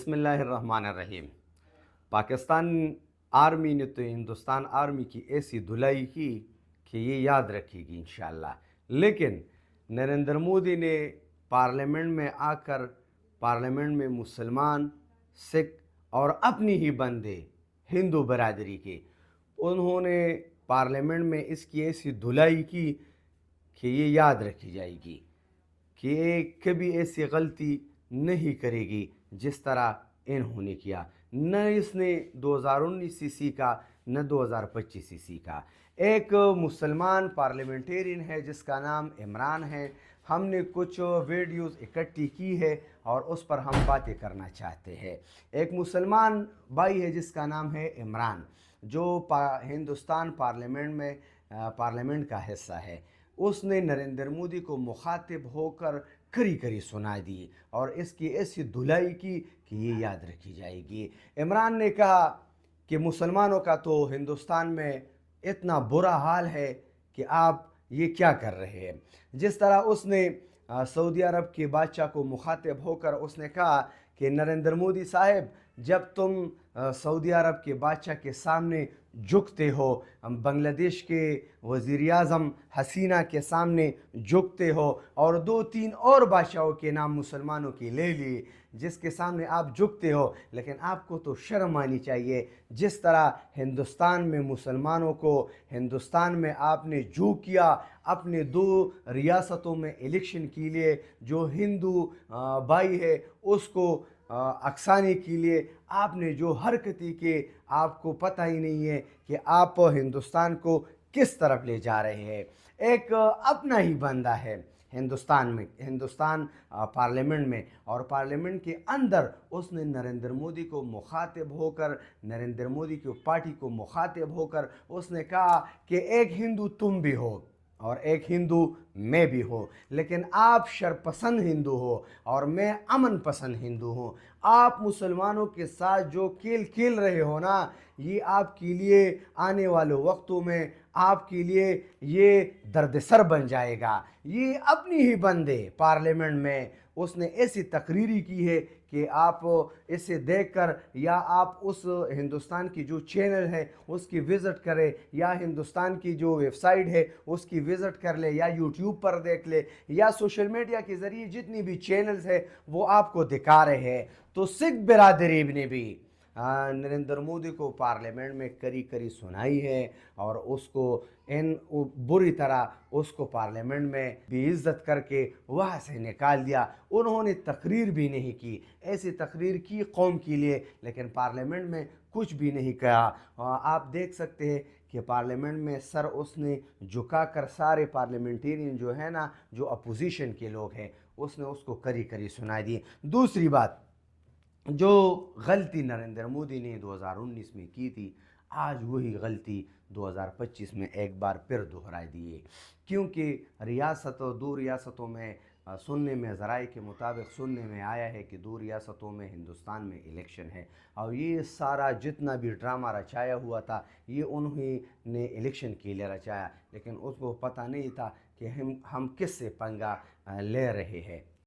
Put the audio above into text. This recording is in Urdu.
بسم اللہ الرحمن الرحیم۔ پاکستان آرمی نے تو ہندوستان آرمی کی ایسی دھلائی کی کہ یہ یاد رکھے گی انشاءاللہ، لیکن نریندر مودی نے پارلیمنٹ میں آ کر پارلیمنٹ میں مسلمان، سکھ اور اپنی ہی بندے ہندو برادری کے انہوں نے پارلیمنٹ میں اس کی ایسی دھلائی کی کہ یہ یاد رکھی جائے گی کہ یہ کبھی ایسی غلطی نہیں کرے گی جس طرح انہوں نے کیا۔ نہ اس نے 2019 سی کا نہ 2025 سی کا۔ ایک مسلمان پارلیمنٹیرین ہے جس کا نام عمران ہے۔ ہم نے کچھ ویڈیوز اکٹھی کی ہے اور اس پر ہم باتیں کرنا چاہتے ہیں۔ ایک مسلمان بھائی ہے جس کا نام ہے عمران، جو ہندوستان پارلیمنٹ کا حصہ ہے۔ اس نے نریندر مودی کو مخاطب ہو کر کری کری سنا دی اور اس کی ایسی دھلائی کی کہ یہ یاد رکھی جائے گی۔ عمران نے کہا کہ مسلمانوں کا تو ہندوستان میں اتنا برا حال ہے کہ آپ یہ کیا کر رہے ہیں۔ جس طرح اس نے سعودی عرب کے بادشاہ کو مخاطب ہو کر اس نے کہا کہ نریندر مودی صاحب، جب تم سعودی عرب کے بادشاہ کے سامنے جھکتے ہو، بنگلہ دیش کے وزیر اعظم حسینہ کے سامنے جھکتے ہو اور 2-3 اور بادشاہوں کے نام مسلمانوں کے لے لیے جس کے سامنے آپ جھکتے ہو، لیکن آپ کو تو شرم آنی چاہیے۔ جس طرح ہندوستان میں مسلمانوں کو ہندوستان میں آپ نے جو کیا، اپنے 2 ریاستوں میں الیکشن کے لیے جو ہندو بھائی ہے اس کو اکسانے کے لیے آپ نے جو حرکتی کی، آپ کو پتہ ہی نہیں ہے کہ آپ ہندوستان کو کس طرف لے جا رہے ہیں۔ ایک اپنا ہی بندہ ہے ہندوستان پارلیمنٹ میں، اور پارلیمنٹ کے اندر اس نے نریندر مودی کو مخاطب ہو کر، نریندر مودی کی پارٹی کو مخاطب ہو کر اس نے کہا کہ ایک ہندو تم بھی ہو اور ایک ہندو میں بھی ہوں، لیکن آپ شرپسند ہندو ہو اور میں امن پسند ہندو ہوں۔ آپ مسلمانوں کے ساتھ جو کھیل کھیل رہے ہو نا، یہ آپ کے لیے آنے والے وقتوں میں آپ کے لیے یہ درد سر بن جائے گا۔ یہ اپنی ہی بندے پارلیمنٹ میں اس نے ایسی تقریری کی ہے کہ آپ اسے دیکھ کر یا آپ اس ہندوستان کی جو چینل ہے اس کی وزٹ کرے، یا ہندوستان کی جو ویب سائٹ ہے اس کی وزٹ کر لے، یا یوٹیوب پر دیکھ لے، یا سوشل میڈیا کے ذریعے جتنی بھی چینلز ہیں وہ آپ کو دکھا رہے ہیں۔ تو سکھ برادری نے بھی نریندر مودی کو پارلیمنٹ میں کری کری سنائی ہے اور اس کو بری طرح اس کو پارلیمنٹ میں بے عزت کر کے وہاں سے نکال دیا۔ انہوں نے تقریر بھی نہیں کی، ایسی تقریر کی قوم کے لیے، لیکن پارلیمنٹ میں کچھ بھی نہیں کہا۔ آپ دیکھ سکتے ہیں کہ پارلیمنٹ میں سر اس نے جھکا کر سارے پارلیمنٹیرین جو ہے نا، جو اپوزیشن کے لوگ ہیں، اس نے اس کو کری کری سنا دی۔ دوسری بات، جو غلطی نریندر مودی نے 2019 میں کی تھی، آج وہی غلطی 2025 میں ایک بار پھر دہرائی دی ہے، کیونکہ 2 ریاستوں میں سننے میں، ذرائع کے مطابق سننے میں آیا ہے کہ 2 ریاستوں میں ہندوستان میں الیکشن ہے، اور یہ سارا جتنا بھی ڈرامہ رچایا ہوا تھا یہ انہی نے الیکشن کے لیے رچایا، لیکن اس کو پتہ نہیں تھا کہ ہم کس سے پنگا لے رہے ہیں۔